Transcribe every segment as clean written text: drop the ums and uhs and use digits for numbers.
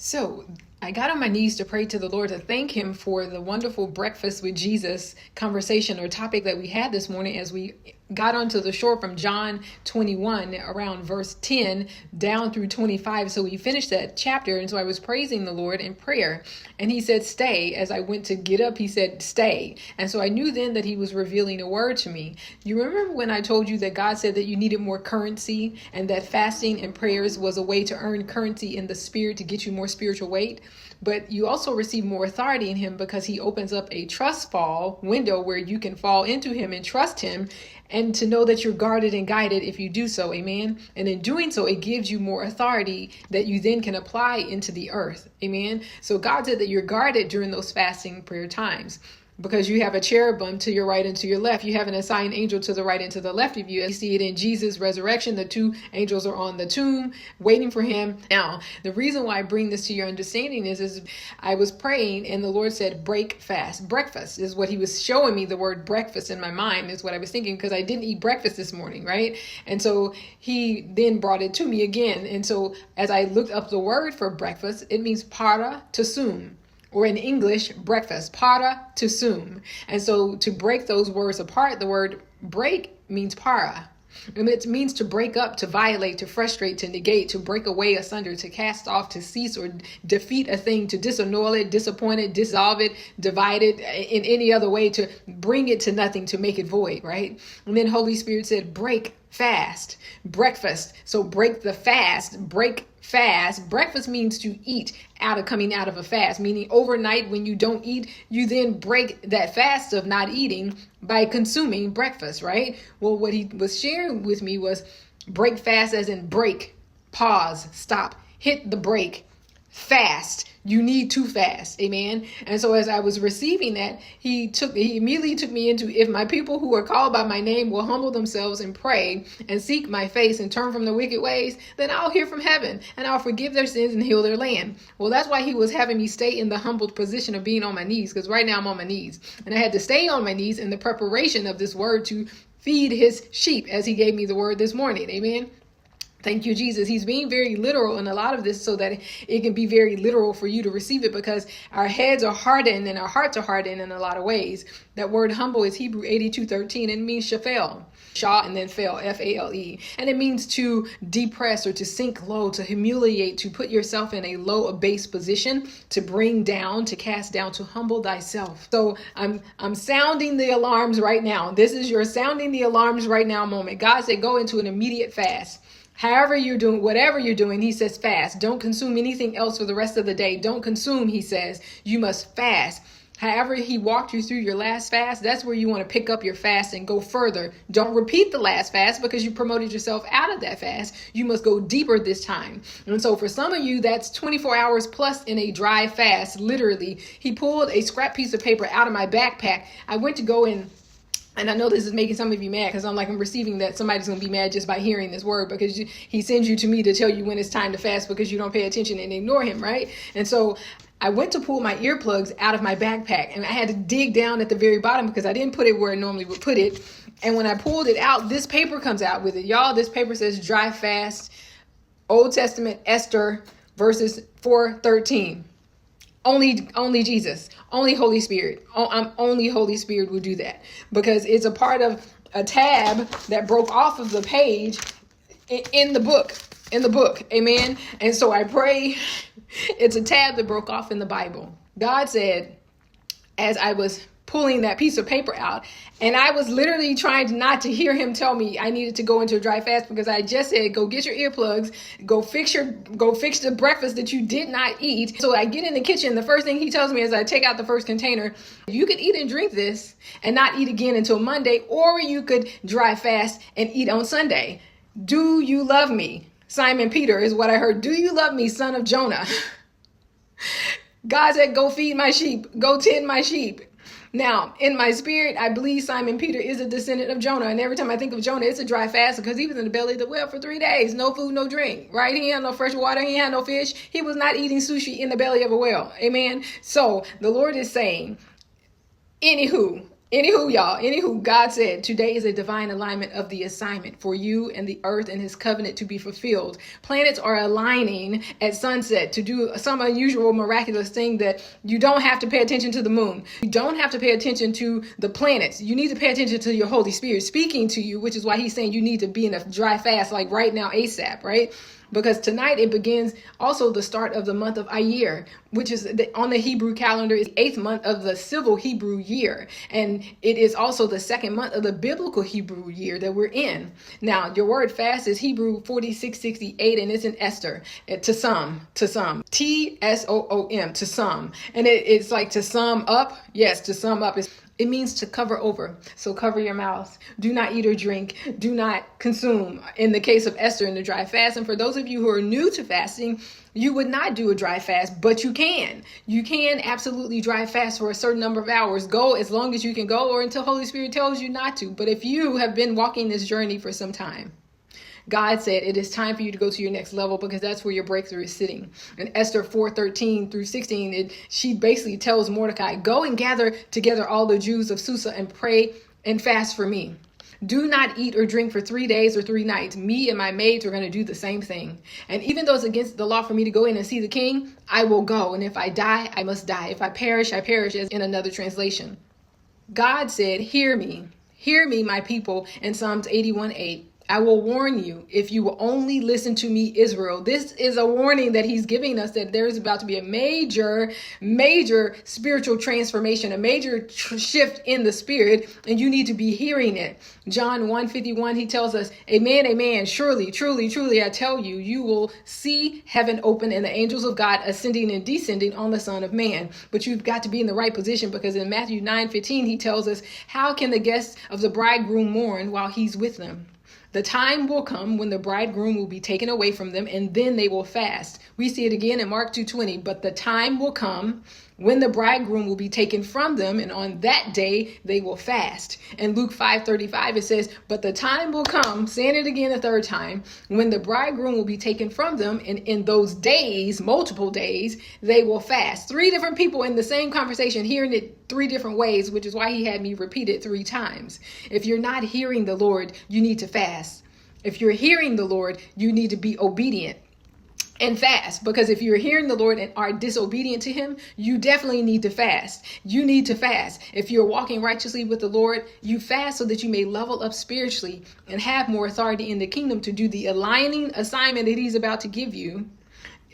So I got on my knees to pray to the Lord to thank him for the wonderful breakfast with Jesus conversation or topic that we had this morning as we got onto the shore from John 21 around verse 10 down through 25. So we finished that chapter. And so I was praising the Lord in prayer and he said, stay. As I went to get up, he said, stay. And so I knew then that he was revealing a word to me. You remember when I told you that God said that you needed more currency and that fasting and prayers was a way to earn currency in the spirit to get you more spiritual weight? But you also receive more authority in him because he opens up a trust fall window where you can fall into him and trust him and to know that you're guarded and guided if you do so. Amen. And in doing so, it gives you more authority that you then can apply into the earth. Amen. So God said that you're guarded during those fasting prayer times, because you have a cherubim to your right and to your left. You have an assigned angel to the right and to the left of you. You see it in Jesus' resurrection. The two angels are on the tomb waiting for him. Now, the reason why I bring this to your understanding is I was praying and the Lord said, break fast. Breakfast is what he was showing me. The word breakfast in my mind is what I was thinking, because I didn't eat breakfast this morning, right? And so he then brought it to me again. And so as I looked up the word for breakfast, it means para to sum. Or in English, breakfast, para to sum. And so to break those words apart, the word break means para. And it means to break up, to violate, to frustrate, to negate, to break away asunder, to cast off, to cease or defeat a thing, to disannul it, disappoint it, dissolve it, divide it in any other way, to bring it to nothing, to make it void, right? And then Holy Spirit said, break fast, breakfast. So break the fast, break fast. Breakfast means to eat coming out of a fast, meaning overnight when you don't eat, you then break that fast of not eating by consuming breakfast, right? Well, what he was sharing with me was break fast as in break, pause, stop, hit the break, fast. You need to fast. Amen. And so as I was receiving that, he immediately took me into, if my people who are called by my name will humble themselves and pray and seek my face and turn from their wicked ways, then I'll hear from heaven and I'll forgive their sins and heal their land. Well, that's why he was having me stay in the humbled position of being on my knees, because right now I'm on my knees and I had to stay on my knees in the preparation of this word to feed his sheep as he gave me the word this morning. Amen. Thank you, Jesus. He's being very literal in a lot of this so that it can be very literal for you to receive it, because our heads are hardened and our hearts are hardened in a lot of ways. That word humble is Hebrew 82:13 and it means shafel. Shah and then fail, F-A-L-E. And it means to depress or to sink low, to humiliate, to put yourself in a low, abased position, to bring down, to cast down, to humble thyself. So I'm sounding the alarms right now. This is your sounding the alarms right now moment. God said, go into an immediate fast. However you're doing, whatever you're doing, he says fast. Don't consume anything else for the rest of the day. Don't consume, he says. You must fast. However he walked you through your last fast, that's where you want to pick up your fast and go further. Don't repeat the last fast because you promoted yourself out of that fast. You must go deeper this time. And so for some of you, that's 24 hours plus in a dry fast. Literally, he pulled a scrap piece of paper out of my backpack. I went to go in. And I know this is making some of you mad, because I'm receiving that somebody's going to be mad just by hearing this word, because he sends you to me to tell you when it's time to fast because you don't pay attention and ignore him, right? And so I went to pull my earplugs out of my backpack and I had to dig down at the very bottom because I didn't put it where I normally would put it. And when I pulled it out, this paper comes out with it. Y'all, this paper says dry fast, Old Testament, Esther, verses 4:13. Only Jesus, only Holy Spirit. Only Holy Spirit will do that, because it's a part of a tab that broke off of the page in the book. Amen. And so I pray it's a tab that broke off in the Bible. God said, as I was pulling that piece of paper out, and I was literally trying not to hear him tell me I needed to go into a dry fast, because I just said, go get your earplugs, go fix the breakfast that you did not eat. So I get in the kitchen. The first thing he tells me is I take out the first container. You could eat and drink this and not eat again until Monday, or you could dry fast and eat on Sunday. Do you love me? Simon Peter is what I heard. Do you love me, son of Jonah? God said, go feed my sheep, go tend my sheep. Now, in my spirit, I believe Simon Peter is a descendant of Jonah. And every time I think of Jonah, it's a dry fast, because he was in the belly of the whale for 3 days. No food, no drink, right? He had no fresh water. He had no fish. He was not eating sushi in the belly of a whale. Amen. So the Lord is saying, anywho, Anywho, God said, today is a divine alignment of the assignment for you and the earth and his covenant to be fulfilled. Planets are aligning at sunset to do some unusual, miraculous thing that you don't have to pay attention to the moon. You don't have to pay attention to the planets. You need to pay attention to your Holy Spirit speaking to you, which is why he's saying you need to be in a dry fast, like right now, ASAP, right? Because tonight it begins also the start of the month of Ayir, which is on the Hebrew calendar is the 8th month of the civil Hebrew year. And it is also the 2nd month of the biblical Hebrew year that we're in. Now, your word fast is Hebrew 4668, and it's in Esther. To some, TSOOM, to some. And it's like to sum up. Yes, to sum up. It means to cover over. So cover your mouth. Do not eat or drink. Do not consume. In the case of Esther in the dry fast. And for those of you who are new to fasting, you would not do a dry fast, but you can. You can absolutely dry fast for a certain number of hours. Go as long as you can go or until Holy Spirit tells you not to. But if you have been walking this journey for some time, God said it is time for you to go to your next level because that's where your breakthrough is sitting. In Esther 4:13 through 16, she basically tells Mordecai, go and gather together all the Jews of Susa and pray and fast for me. Do not eat or drink for 3 days or 3 nights. Me and my maids are going to do the same thing. And even though it's against the law for me to go in and see the king, I will go. And if I die, I must die. If I perish, as in another translation. God said, hear me, my people, in Psalms 81:8. I will warn you if you will only listen to me, Israel. This is a warning that he's giving us that there is about to be a major spiritual transformation, a major shift in the spirit, and you need to be hearing it. John 1:51, he tells us, amen, amen. Surely, truly, I tell you, you will see heaven open and the angels of God ascending and descending on the Son of Man. But you've got to be in the right position because in Matthew 9:15, he tells us, how can the guests of the bridegroom mourn while he's with them? The time will come when the bridegroom will be taken away from them, and then they will fast. We see it again in Mark 2:20. But the time will come when the bridegroom will be taken from them, and on that day they will fast. In Luke 5:35, it says, but the time will come, saying it again a third time, when the bridegroom will be taken from them, and in those days, multiple days, they will fast. 3 different people in the same conversation, hearing it 3 different ways, which is why he had me repeat it 3 times. If you're not hearing the Lord, you need to fast. If you're hearing the Lord, you need to be obedient and fast, because if you're hearing the Lord and are disobedient to him, you definitely need to fast. You need to fast. If you're walking righteously with the Lord, you fast so that you may level up spiritually and have more authority in the kingdom to do the aligning assignment that he's about to give you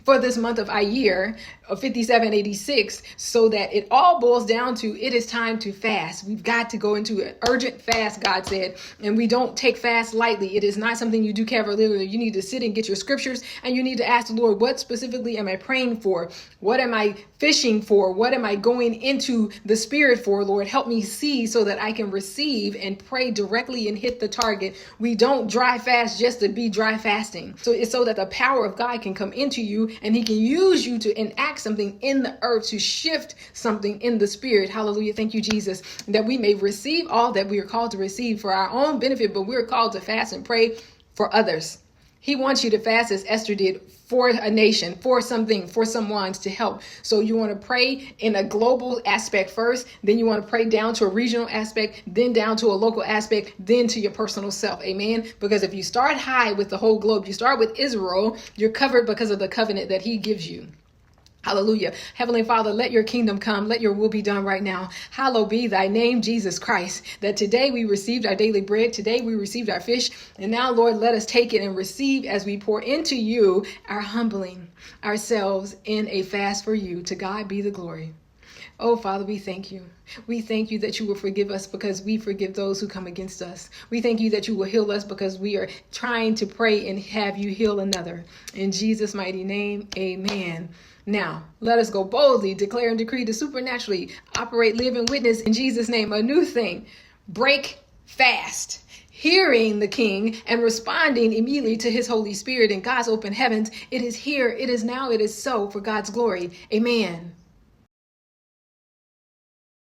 for this month of Ayir of 5786, so that it all boils down to it is time to fast. We've got to go into an urgent fast, God said, and we don't take fast lightly. It is not something you do cavalierly. You need to sit and get your scriptures, and you need to ask the Lord, what specifically am I praying for? What am I fishing for? What am I going into the spirit for? Lord, help me see so that I can receive and pray directly and hit the target. We don't dry fast just to be dry fasting. So it's so that the power of God can come into you and he can use you to enact something in the earth, to shift something in the spirit. Hallelujah. Thank you, Jesus, that we may receive all that we are called to receive for our own benefit, but we're called to fast and pray for others. He wants you to fast as Esther did for a nation, for something, for someone to help. So you want to pray in a global aspect first, then you want to pray down to a regional aspect, then down to a local aspect, then to your personal self. Amen. Because if you start high with the whole globe, you start with Israel, you're covered because of the covenant that he gives you. Hallelujah. Heavenly Father, let your kingdom come. Let your will be done right now. Hallowed be thy name, Jesus Christ, that today we received our daily bread. Today we received our fish. And now, Lord, let us take it and receive as we pour into you our humbling ourselves in a fast for you. To God be the glory. Oh, Father, we thank you. We thank you that you will forgive us because we forgive those who come against us. We thank you that you will heal us because we are trying to pray and have you heal another. In Jesus' mighty name, amen. Now, let us go boldly, declare and decree to supernaturally operate, live, and witness in Jesus' name a new thing. Break fast. Hearing the King and responding immediately to his Holy Spirit in God's open heavens. It is here, it is now, it is so for God's glory. Amen.